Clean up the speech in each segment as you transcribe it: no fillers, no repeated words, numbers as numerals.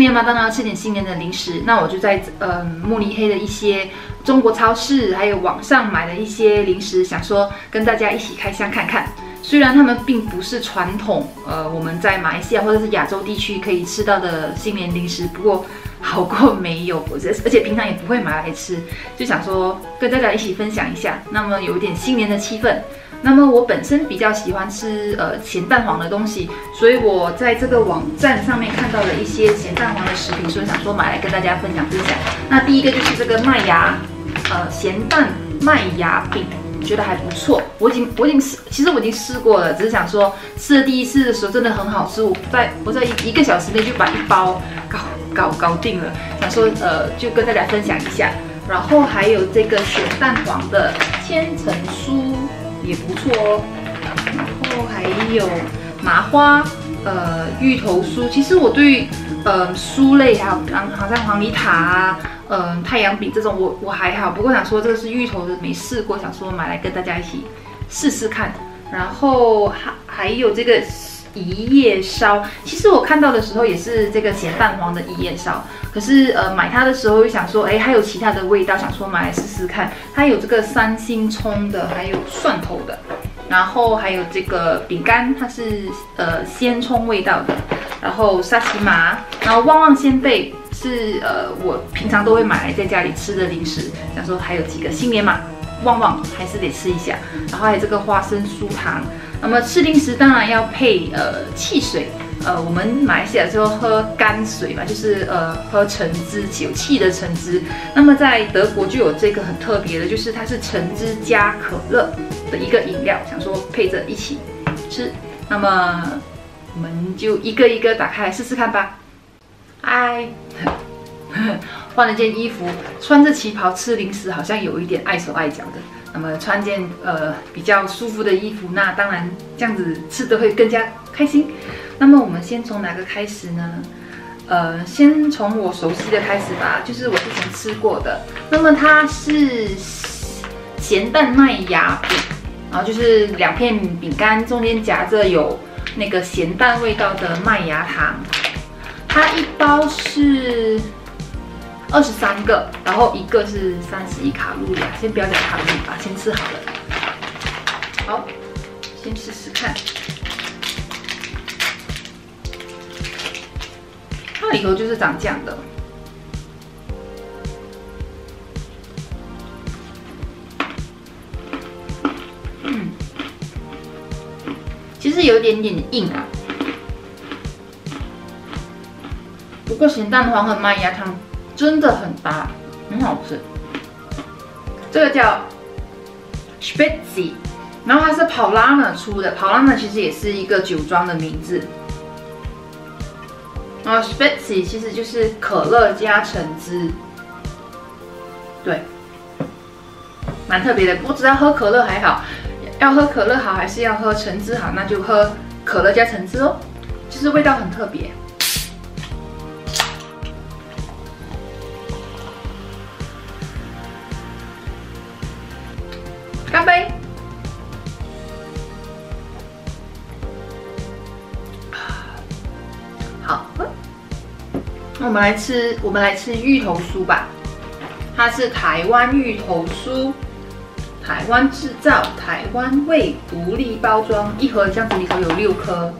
年嘛，当然要吃点新年的零食。那我就在慕尼黑的一些中国超市，还有网上买了一些零食，想说跟大家一起开箱看看。虽然他们并不是传统我们在马来西亚或者是亚洲地区可以吃到的新年零食，不过好过没有，而且平常也不会买来吃，就想说跟大家一起分享一下，那么有一点新年的气氛。那么我本身比较喜欢吃咸蛋黄的东西，所以我在这个网站上面看到了一些咸蛋黄的食品，所以想说买来跟大家分享。那第一个就是这个麦芽咸蛋麦芽饼，我觉得还不错。我已经试过了，只是想说吃了第一次的时候真的很好吃，我在1个小时内就把一包搞定了，想说就跟大家分享一下。然后还有这个咸蛋黄的千层酥。也不错哦，然后还有麻花，芋头酥。其实我对酥类还有好像黄梨塔啊，太阳饼这种我还好，不过想说这个是芋头的没试过，想说买来跟大家一起试试看。然后还有这个一叶烧，其实我看到的时候也是这个咸蛋黄的一叶烧，可是买它的时候又想说，还有其他的味道，想说买来试试看。它有这个3星葱的，还有蒜头的，然后还有这个饼干，它是鲜葱味道的，然后沙琪玛，然后旺旺仙贝是我平常都会买来在家里吃的零食，想说还有几个新年嘛，旺旺还是得吃一下，然后还有这个花生酥糖。那么吃零食当然要配汽水，我们马来西亚就喝干水嘛，就是喝橙汁，有气的橙汁。那么在德国就有这个很特别的，就是它是橙汁加可乐的一个饮料，想说配着一起吃。那么我们就一个一个打开来试试看吧。嗨，换了件衣服，穿着旗袍吃零食好像有一点碍手碍脚的。那么穿件比较舒服的衣服，那当然这样子吃的会更加开心。那么我们先从哪个开始呢？先从我熟悉的开始吧，就是我之前吃过的。那么它是咸蛋麦芽饼，然后就是2片饼干，中间夹着有那个咸蛋味道的麦芽糖。它一包是23个，然后1个是31卡路里，先不要讲卡路里吧，先吃好了。好，先试试看。它里头就是长这样的。其实有一点点硬啊，不过咸蛋黄和麦芽糖真的很搭，很好吃。这个叫 Spezi， 然后它是 Paulaner 出的。Paulaner 其实也是一个酒庄的名字。然后 Spezi 其实就是可乐加橙汁，对，蛮特别的。不知道喝可乐还好，要喝可乐好还是要喝橙汁好，那就喝可乐加橙汁哦。就是味道很特别。干杯！好，那我们来吃芋头酥吧。它是台湾芋头酥，台湾制造，台湾味，独立包装，一盒这样子里头有6颗。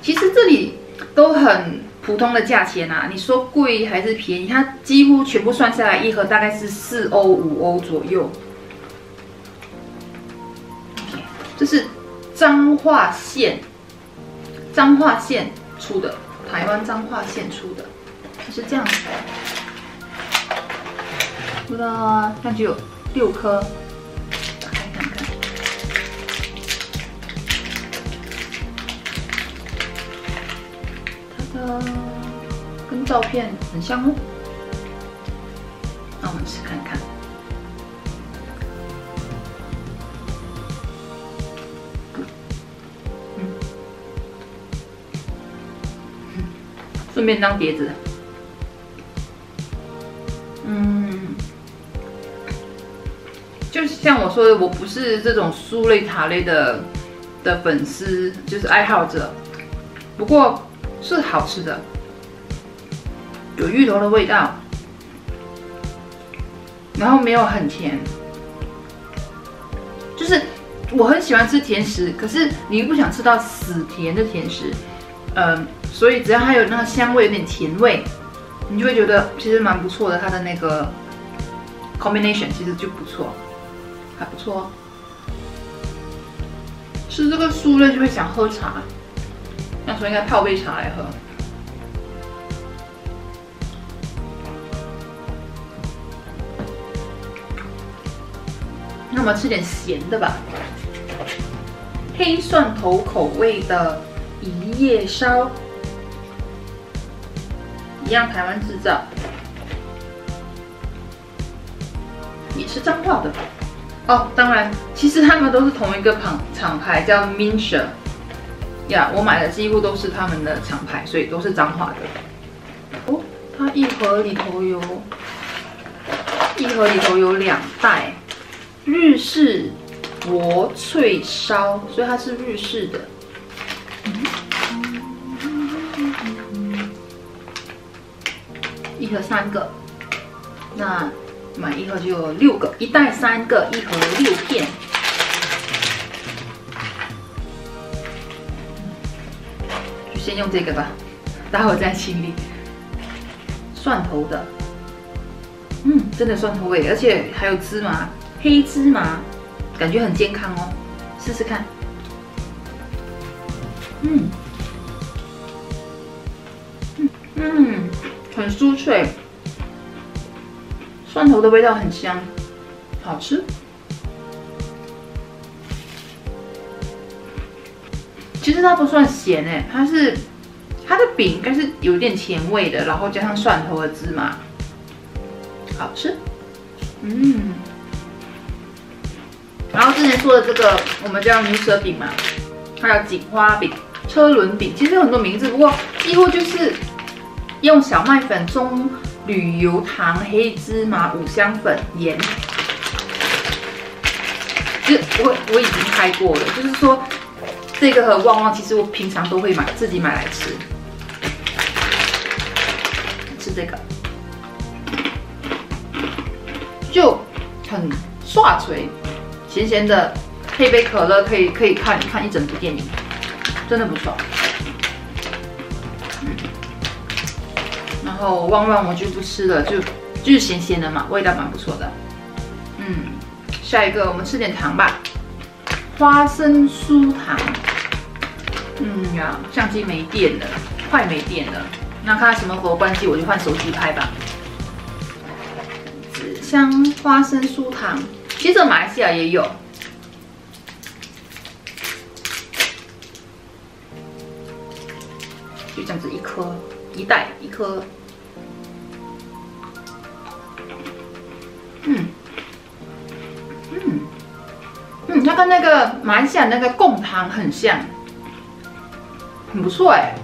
其实这里都很普通的价钱啊，你说贵还是便宜？它几乎全部算下来，一盒大概是4欧5欧左右。这是彰化县出的，台湾彰化县出的，它是这样子的。不知道，看就有6颗，打开看看。它的跟照片很像哦。那我们吃看看。顺便当碟子，就像我说的，我不是这种酥类塔类的粉丝，就是爱好者。不过是好吃的，有芋头的味道，然后没有很甜，就是我很喜欢吃甜食，可是你不想吃到死甜的甜食，所以只要它有那个香味，有点甜味，你就会觉得其实蛮不错的，它的那个 combination 其实就不错，还不错哦。吃这个酥类就会想喝茶，那时候应该泡杯茶来喝。那我们吃点咸的吧，黑蒜头口味的一夜烧，一样台湾制造，也是彰化的。哦，当然，其实他们都是同一个厂牌，叫 Minsha。呀，我买的几乎都是他们的厂牌，所以都是彰化的。哦，它一盒里头有2袋。日式薄脆烧，所以它是日式的。一盒3个，那买一盒就有6个，一袋3个，一盒6片。就先用这个吧，待会再清理。蒜头的，真的蒜头味，而且还有芝麻。黑芝麻，感觉很健康哦，试试看。很酥脆，蒜头的味道很香，好吃。其实它不算咸诶，它的饼应该是有点甜味的，然后加上蒜头和芝麻，好吃。然后之前说的这个，我们叫牛舌饼嘛，还有锦花饼、车轮饼，其实有很多名字，不过几乎就是用小麦粉、棕榈油糖、黑芝麻、五香粉、盐。其实我已经开过了，就是说这个和旺旺，其实我平常都会自己买来吃，吃这个就很刷嘴。咸咸的，配杯可乐可以看一整部电影，真的不错。然后旺旺我就不吃了，就是咸咸的嘛，味道蛮不错的。下一个我们吃点糖吧，花生酥糖。相机没电了，快没电了。那看看什么和我关系，我就换手机拍吧。紫香花生酥糖。其实马来西亚也有，就这样子一袋一颗，它跟那个马来西亚那个贡糖很像，很不错哎。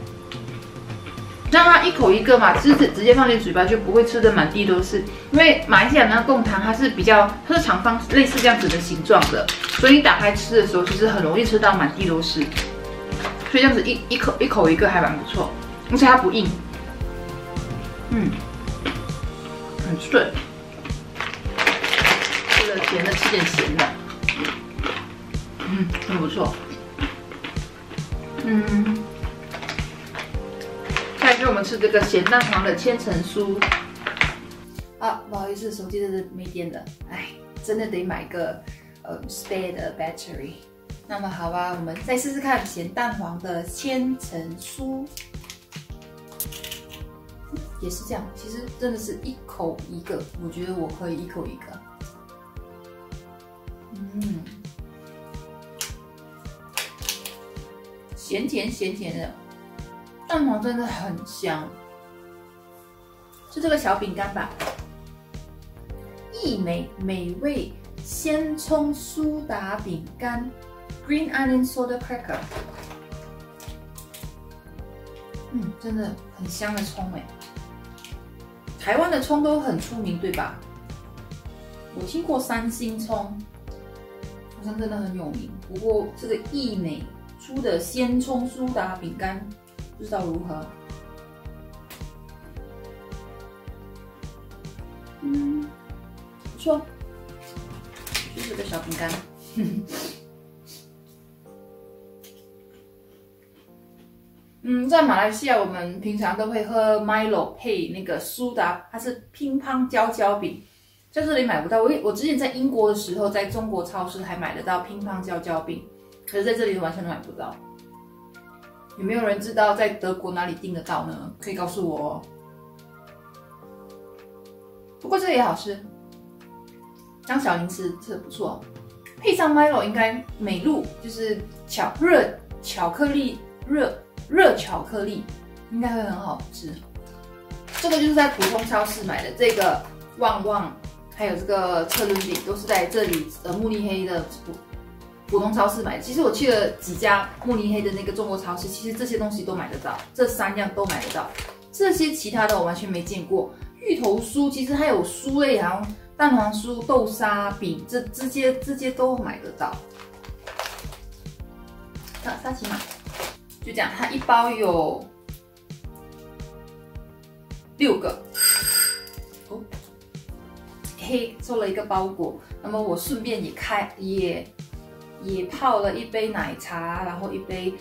让它一口一个嘛，直接放进嘴巴就不会吃的满地都是。因为马来西亚那个贡糖它是长方类似这样子的形状的，所以你打开吃的时候其实很容易吃到满地都是。所以这样子一口一个还蛮不错，而且它不硬，很顺。吃了甜的吃点咸的，很不错。下一个我们吃这个咸蛋黄的千层酥。啊，不好意思，手机真的没电了，真的得买个spare 的 battery。那么好吧，我们再试试看咸蛋黄的千层酥，也是这样，其实真的是一口一个，我觉得我可以一口一个。咸甜的，蛋黄真的很香。是这个小饼干吧？益美味鲜葱苏打饼干 ，Green Onion Soda Cracker。真的很香的葱哎。台湾的葱都很出名，对吧？我听过三星葱，好像真的很有名。不过这个益美出的鲜葱苏打饼干，不知道如何。错，就是个小饼干。在马来西亚我们平常都会喝 Milo 配那个苏打，它是乒乓焦焦饼，在这里买不到。我之前在英国的时候，在中国超市还买得到乒乓焦焦饼，可是在这里完全都买不到。有没有人知道在德国哪里订得到呢？可以告诉我哦。不过这个也好吃，当小零食吃的不错，配上 Milo 应该美露就是热巧克力应该会很好吃。这个就是在普通超市买的，这个旺旺还有这个车轮饼都是在这里慕尼黑的普通超市买的。其实我去了几家慕尼黑的那个中国超市，其实这些东西都买得到，这3样都买得到。这些其他的我完全没见过。芋头酥其实还有酥类，好像蛋黄酥、豆沙饼，这些都买得到。沙琪玛就这样，它一包有6个。哦，收了一个包裹。那么我顺便也泡了一杯奶茶，然后一杯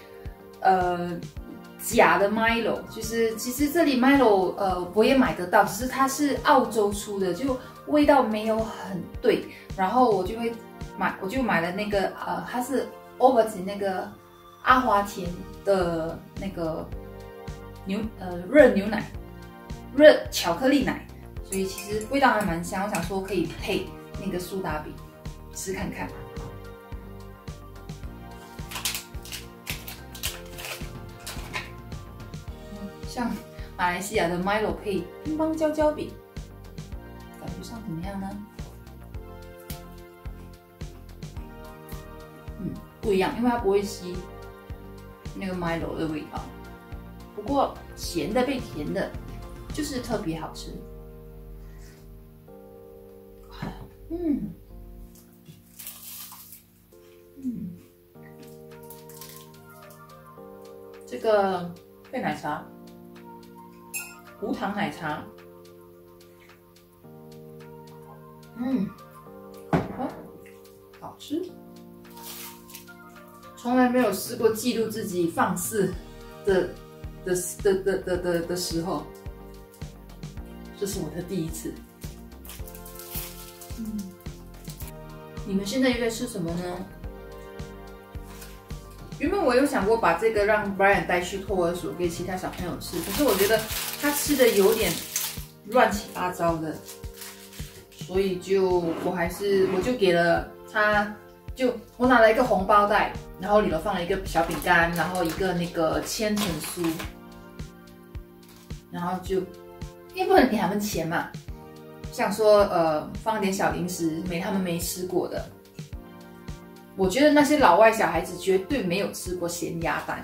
假的 Milo， 就是其实这里 Milo 我也买得到，只是它是澳洲出的，就味道没有很对。然后我就买了那个它是 Ovaltine 那个阿华田的那个热巧克力奶，所以其实味道还蛮香。我想说可以配那个苏打饼吃看看。像马来西亚的 Milo 配乒乓焦焦饼，感觉上怎么样呢？不一样，因为它不会吸那个 Milo 的味道。不过咸的配甜的，就是特别好吃。这个配奶茶。无糖奶茶，好吃。从来没有试过记录自己放肆的时候，这是我的第一次。你们现在又在吃什么呢？原本我有想过把这个让 Brian 带去托儿所给其他小朋友吃，可是我觉得他吃的有点乱七八糟的，所以我就给了他，我拿了一个红包袋，然后里头放了一个小饼干，然后一个那个千层酥，然后因为不能给他们钱嘛，想说放点小零食，他们没吃过的。我觉得那些老外小孩子绝对没有吃过咸鸭蛋。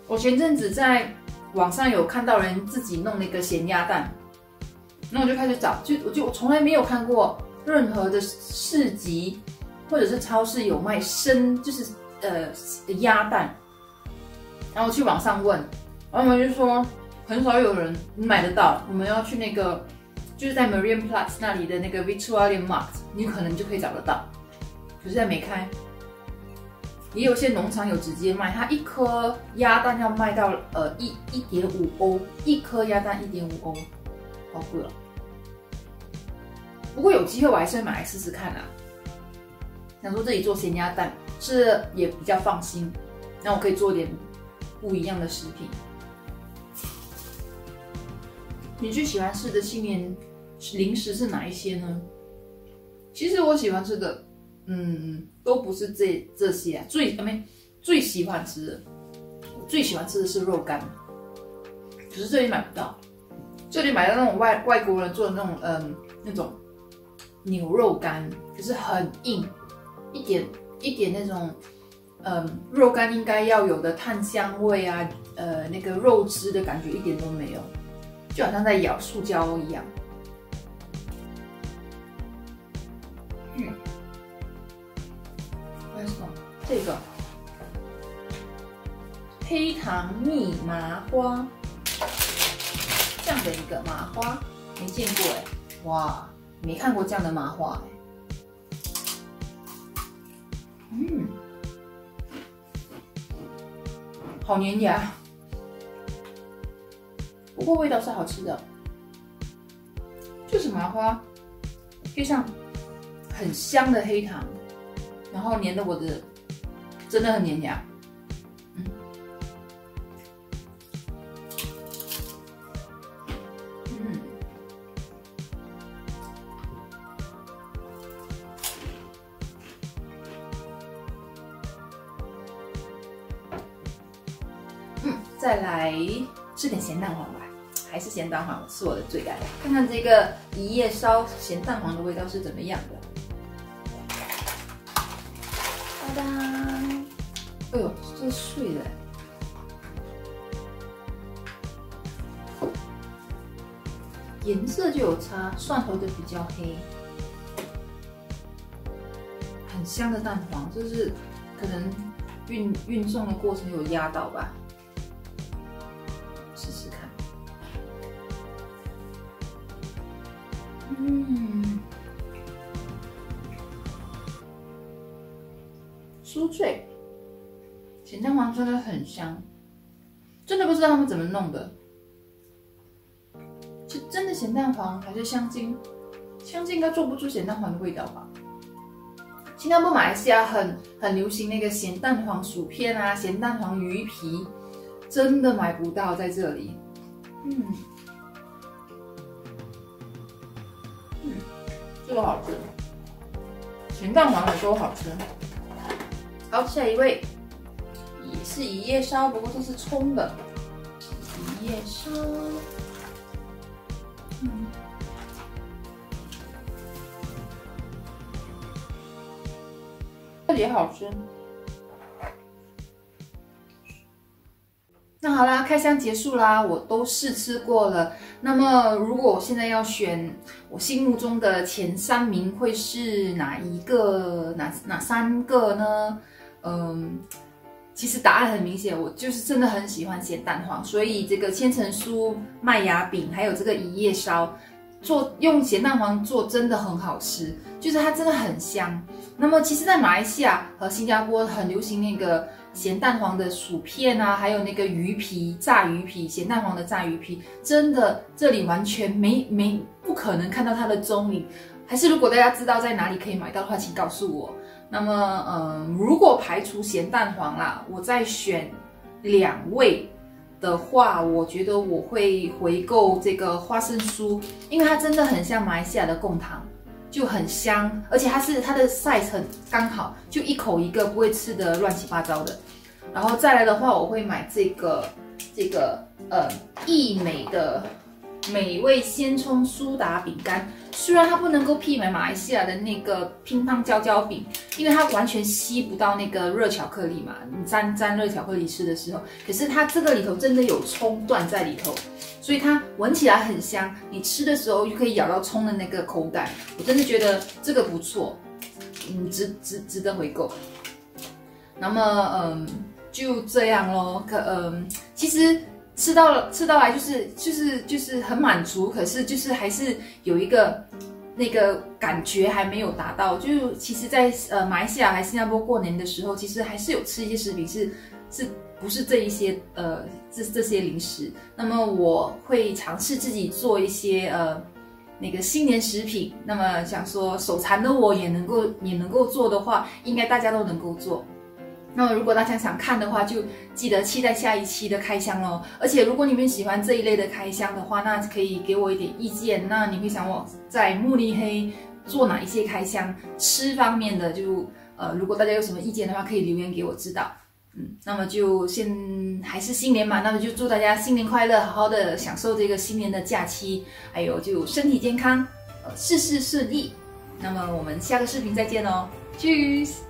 我前阵子在网上有看到人自己弄那个咸鸭蛋，那我就开始找，我从来没有看过任何的市集或者是超市有卖就是鸭蛋，然后去网上问，然后我们就说很少有人买得到，我们要去那个。就是在 Marian Platz 那里的那个 Victoria Markt， 你可能就可以找得到，可是还没开。也有些农场有直接卖，它1颗鸭蛋要卖到1.5欧，1颗鸭蛋1.5欧，好贵了。不过有机会我还是会买来试试看啊。想说自己做咸鸭蛋是也比较放心，那我可以做点不一样的食品。你最喜欢吃的新年零食是哪一些呢？其实我喜欢吃的，都不是这些啊。最喜欢吃的，我最喜欢吃的是肉干，可是这里买不到。这里买到那种外国人做的那种牛肉干，可是很硬，一点那种肉干应该要有的炭香味啊，那个肉汁的感觉一点都没有，就好像在咬塑胶一样。还有什么？这个黑糖蜜麻花，这样的一个麻花，没见过哎，哇，没看过这样的麻花哎。好粘牙，不过味道是好吃的，就是麻花配上很香的黑糖，然后粘的我的真的很粘牙。再来吃点咸蛋黄吧，还是咸蛋黄是我的最爱。看看这个一夜烧咸蛋黄的味道是怎么样的。哒哒，哎呦，这碎了。颜色就有差，蒜头的比较黑，很香的蛋黄，就是可能运送的过程有压到吧。试试看，酥脆，咸蛋黄真的很香，真的不知道他们怎么弄的，是真的咸蛋黄还是香精？香精应该做不出咸蛋黄的味道吧？新加坡、马来西亚很流行那个咸蛋黄薯片啊，咸蛋黄鱼皮。真的买不到在这里，这个好吃，咸蛋黄的都好吃。好，下一位也是一夜烧，不过这是葱的一夜烧，这也好吃。那好啦，开箱结束啦，我都试吃过了。那么，如果我现在要选我心目中的前3名，会是哪3个呢？其实答案很明显，我就是真的很喜欢咸蛋黄，所以这个千层酥、麦芽饼，还有这个一夜烧，用咸蛋黄做真的很好吃，就是它真的很香。那么，其实，在马来西亚和新加坡很流行那个咸蛋黄的薯片啊，还有那个鱼皮、炸鱼皮，咸蛋黄的炸鱼皮，真的这里完全不可能看到它的踪影。还是如果大家知道在哪里可以买到的话，请告诉我。那么，如果排除咸蛋黄啦，我再选2位的话，我觉得我会回购这个花生酥，因为它真的很像马来西亚的贡糖。就很香，而且它的 size 很刚好，就一口一个，不会吃的乱七八糟的。然后再来的话，我会买这个益美的美味鲜葱苏打饼干。虽然它不能够媲美马来西亚的那个乒乓焦焦饼，因为它完全吸不到那个热巧克力嘛，你沾热巧克力吃的时候，可是它这个里头真的有葱段在里头。所以它闻起来很香，你吃的时候就可以咬到葱的那个口感，我真的觉得这个不错，值得回购。那么就这样咯，其实吃到来就是很满足，可是就是还是有一个那个感觉还没有达到。就其实在，马来西亚还新加坡过年的时候，其实还是有吃一些食品是不是这一些这些零食？那么我会尝试自己做一些那个新年食品。那么想说手残的我也能够做的话，应该大家都能够做。那么如果大家想看的话，就记得期待下一期的开箱哦。而且如果你们喜欢这一类的开箱的话，那可以给我一点意见。那你会想我在慕尼黑做哪一些开箱吃方面的？就如果大家有什么意见的话，可以留言给我知道。那么就还是新年嘛，那么就祝大家新年快乐，好好的享受这个新年的假期，还有就身体健康，事事顺利。那么我们下个视频再见哦 ，Cheers。